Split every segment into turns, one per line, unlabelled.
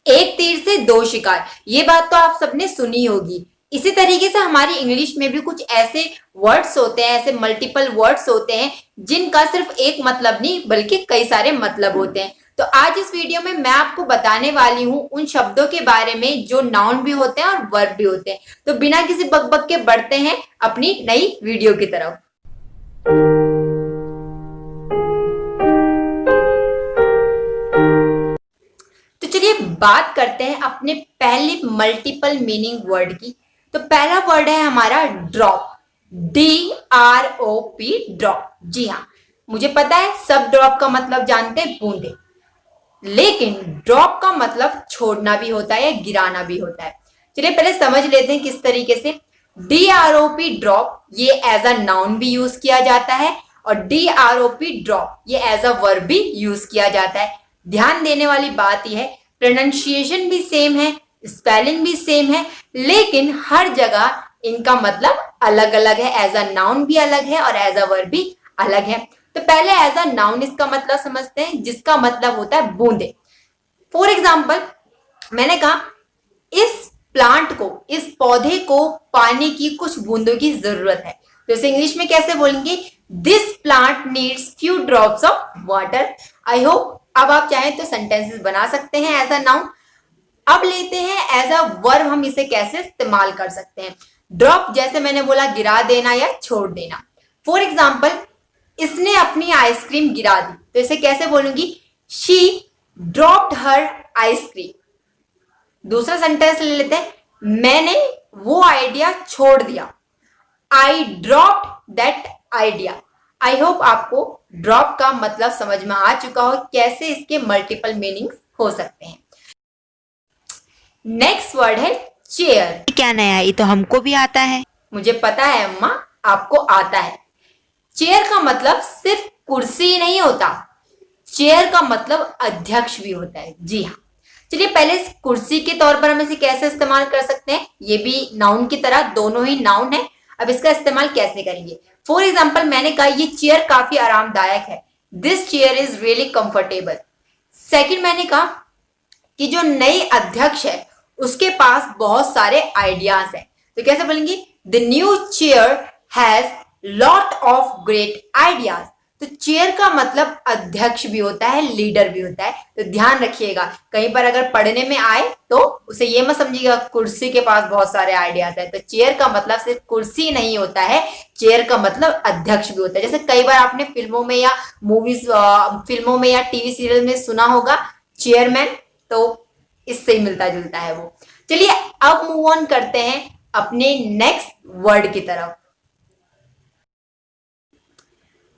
एक तीर से दो शिकार, ये बात तो आप सबने सुनी होगी। इसी तरीके से हमारी इंग्लिश में भी कुछ ऐसे वर्ड्स होते हैं, ऐसे मल्टीपल वर्ड्स होते हैं जिनका सिर्फ एक मतलब नहीं बल्कि कई सारे मतलब होते हैं। तो आज इस वीडियो में मैं आपको बताने वाली हूँ उन शब्दों के बारे में जो नाउन भी होते हैं और वर्ब भी होते हैं। तो बिना किसी बकबक के बढ़ते हैं अपनी नई वीडियो की तरफ। तो चलिए बात करते हैं अपने पहले मल्टीपल मीनिंग वर्ड की। तो पहला वर्ड है हमारा ड्रॉप, DROP, ड्रॉप। जी हाँ, मुझे पता है सब ड्रॉप का मतलब जानते हैं, बूंदे, लेकिन ड्रॉप का मतलब छोड़ना भी होता है या गिराना भी होता है। चलिए पहले समझ लेते हैं किस तरीके से। DROP ड्रॉप ये एज अ नाउन भी यूज किया जाता है और DROP ड्रॉप ये एज अ वर्ब भी यूज किया जाता है। ध्यान देने वाली बात यह है, प्रोनाउंसिएशन भी सेम है, स्पेलिंग भी सेम है, लेकिन हर जगह इनका मतलब अलग अलग है। एज अ नाउन भी अलग है और एज अ वर्ब भी अलग है। तो पहले एज अ नाउन इसका मतलब समझते हैं, जिसका मतलब होता है बूंदे। फॉर एग्जाम्पल, मैंने कहा इस प्लांट को, इस पौधे को पानी की कुछ बूंदों की जरूरत है। तो इसे इंग्लिश में कैसे बोलेंगे? This plant needs few drops of water. I hope अब आप चाहें तो सेंटेंसेस बना सकते हैं एज अ नाउन। अब लेते हैं एज अ वर्ब, हम इसे कैसे इस्तेमाल कर सकते हैं। ड्रॉप जैसे मैंने बोला गिरा देना या छोड़ देना। फॉर एग्जाम्पल, इसने अपनी आइसक्रीम गिरा दी, तो इसे कैसे बोलूंगी? She dropped her ice cream. दूसरा सेंटेंस ले लेते हैं, मैंने वो आइडिया छोड़ दिया। I dropped that idea. I hope आपको ड्रॉप का मतलब समझ में आ चुका हो, कैसे इसके मल्टीपल मीनिंग्स हो सकते हैं। नेक्स्ट वर्ड है चेयर।
क्या नया, ये तो हमको भी आता है।
मुझे पता है अम्मा, आपको आता है। चेयर का मतलब सिर्फ कुर्सी नहीं होता, चेयर का मतलब अध्यक्ष भी होता है। जी हाँ, चलिए पहले कुर्सी के तौर पर हम इसे कैसे इस्तेमाल कर सकते हैं। ये भी नाउन की तरह, दोनों ही नाउन है। अब इसका इस्तेमाल कैसे करेंगे? फॉर एग्जाम्पल, मैंने कहा ये चेयर काफी आरामदायक है, this chair is really comfortable. Second, मैंने कहा कि जो नई अध्यक्ष है उसके पास बहुत सारे आइडियाज हैं, तो कैसे बोलेंगे? The new chair has lot of great ideas. तो चेयर का मतलब अध्यक्ष भी होता है, लीडर भी होता है। तो ध्यान रखिएगा, कहीं पर अगर पढ़ने में आए तो उसे ये मत समझिएगा कुर्सी के पास बहुत सारे आइडियाज है। तो चेयर का मतलब सिर्फ कुर्सी नहीं होता है, चेयर का मतलब अध्यक्ष भी होता है। जैसे कई बार आपने फिल्मों में या मूवीज, फिल्मों में या टीवी सीरियल में सुना होगा चेयरमैन, तो इससे ही मिलता जुलता है वो। चलिए अब मूव ऑन करते हैं अपने नेक्स्ट वर्ड की तरफ।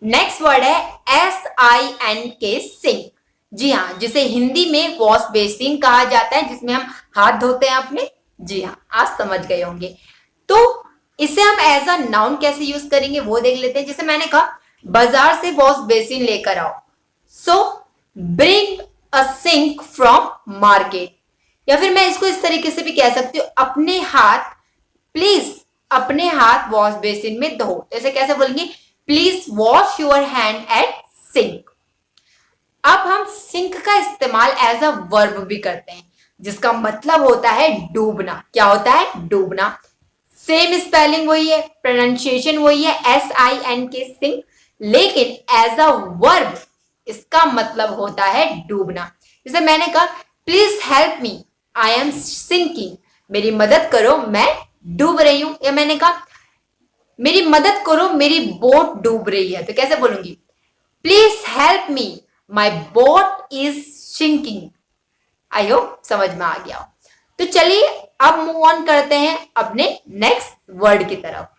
नेक्स्ट वर्ड है SINK, सिंक। जी हाँ, जिसे हिंदी में वॉश बेसिन कहा जाता है, जिसमें हम हाथ धोते हैं अपने। जी हाँ, आज समझ गए होंगे। तो इसे हम एज अ नाउन कैसे यूज करेंगे वो देख लेते हैं। जैसे मैंने कहा बाजार से वॉश बेसिन लेकर आओ, so bring a sink from market. या फिर मैं इसको इस तरीके से भी कह सकती हूँ, अपने हाथ प्लीज, अपने हाथ वॉश बेसिन में धो। जैसे कैसे बोलेंगे? Please wash your hand at sink. अब हम सिंक का इस्तेमाल एज अ वर्ब भी करते हैं, जिसका मतलब होता है डूबना। क्या होता है? डूबना। सेम स्पेलिंग वही है, प्रोनाउंसिएशन वही है, SINK, सिंक, लेकिन एज अ वर्ब इसका मतलब होता है डूबना। जैसे मैंने कहा please help me, I am sinking. मेरी मदद करो, मैं डूब रही हूं। या मैंने कहा मेरी मदद करो, मेरी बोट डूब रही है, तो कैसे बोलूंगी? Please help me, my boat is sinking. I hope समझ में आ गया हो। तो चलिए अब मूव ऑन करते हैं अपने नेक्स्ट वर्ड की तरफ।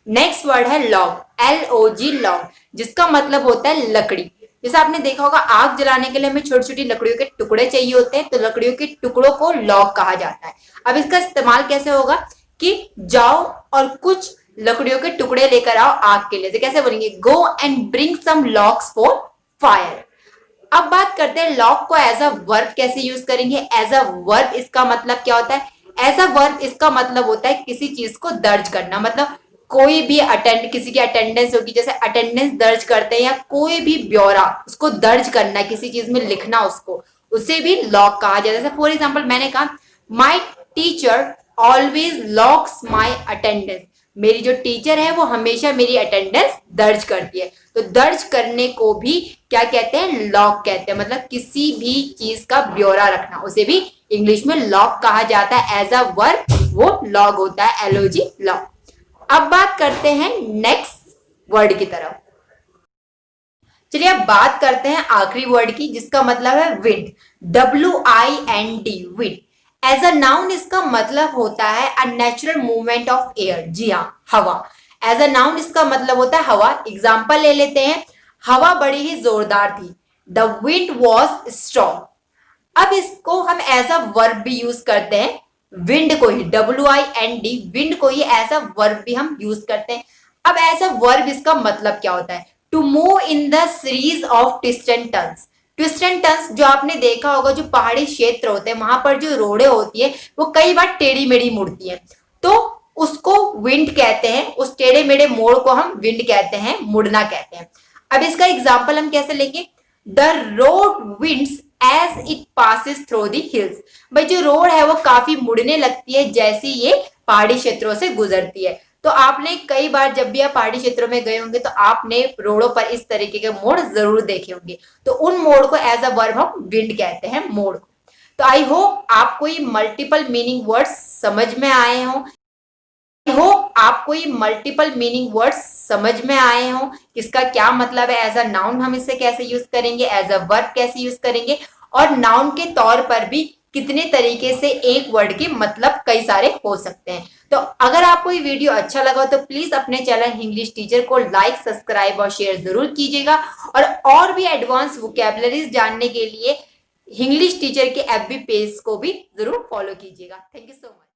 नेक्स्ट वर्ड है लॉग, LOG, लॉग, जिसका मतलब होता है लकड़ी। जैसे आपने देखा होगा आग जलाने के लिए हमें छोटी छोटी लकड़ियों के टुकड़े चाहिए होते हैं, तो लकड़ियों के टुकड़ों को लॉग कहा जाता है। अब इसका इस्तेमाल कैसे होगा कि जाओ और कुछ लकड़ियों के टुकड़े लेकर आओ आग के लिए। तो कैसे बोलेंगे? Go and bring some logs for fire. अब बात करते हैं लॉग को एज अ वर्ब कैसे यूज करेंगे। एज अ वर्ब इसका मतलब क्या होता है? एज अ वर्ब इसका मतलब होता है किसी चीज को दर्ज करना। मतलब कोई भी किसी की अटेंडेंस होगी, जैसे अटेंडेंस दर्ज करते हैं या कोई भी ब्यौरा उसको दर्ज करना है, किसी चीज में लिखना उसको, उसे भी लॉग कहा जाता है। जैसे फॉर एग्जाम्पल मैंने कहा my teacher always logs my attendance, मेरी जो टीचर है वो हमेशा मेरी अटेंडेंस दर्ज करती है। तो दर्ज करने को भी क्या कहते हैं, लॉग कहते हैं। मतलब किसी भी चीज का ब्यौरा रखना, उसे भी इंग्लिश में लॉग कहा जाता है। एज अ वर्ब वो लॉग होता है, LOG लॉग। अब बात करते हैं नेक्स्ट वर्ड की तरफ। चलिए अब बात करते हैं आखिरी वर्ड की, जिसका मतलब है wind, WIND, wind. As a noun इसका मतलब होता है a natural movement of air. जी हाँ, हवा। एज अ नाउन इसका मतलब होता है हवा। एग्जाम्पल ले लेते हैं, हवा बड़ी ही जोरदार थी, द विंड वॉज स्ट्रॉन्ग। अब इसको हम एज अ वर्ब भी यूज करते हैं, विंड को ही, WIND, विंड को ही एज अ वर्ब भी हम यूज करते हैं। अब एज अ वर्ब इसका मतलब क्या होता है, to move in the series of twist and turns. Twist and turns जो आपने देखा होगा, जो पहाड़ी क्षेत्र होते हैं वहां पर जो रोडें होती है वो कई बार टेढ़ी मेढ़ी मुड़ती है, तो उसको विंड कहते हैं। उस टेढ़े मेढ़े मोड़ को हम विंड कहते हैं, मुड़ना कहते हैं। अब इसका एग्जाम्पल हम कैसे लेंगे, the road winds as it passes through the hills. भाई जो रोड है वो काफी मुड़ने लगती है जैसे ये पहाड़ी क्षेत्रों से गुजरती है। तो आपने कई बार जब भी आप पहाड़ी क्षेत्रों में गए होंगे तो आपने रोडों पर इस तरीके के मोड़ जरूर देखे होंगे, तो उन मोड़ को एज अ वर्ब हम विंड कहते हैं, मोड़ को। तो आई होप आपको ये मल्टीपल मीनिंग वर्ड्स समझ में आए हों। आपको ये मल्टीपल मीनिंग वर्ड्स समझ में आए हों, किसका क्या मतलब है, एज अ नाउन हम इसे कैसे यूज करेंगे, एज अ वर्ब कैसे यूज करेंगे, और नाउन के तौर पर भी कितने तरीके से एक वर्ड के मतलब कई सारे हो सकते हैं। तो अगर आपको ये वीडियो अच्छा लगा तो प्लीज अपने चैनल इंग्लिश टीचर को लाइक, सब्सक्राइब और शेयर जरूर कीजिएगा। और भी एडवांस वोकैबुलरीज जानने के लिए इंग्लिश टीचर के FB पेज को भी जरूर फॉलो कीजिएगा। Thank you so much.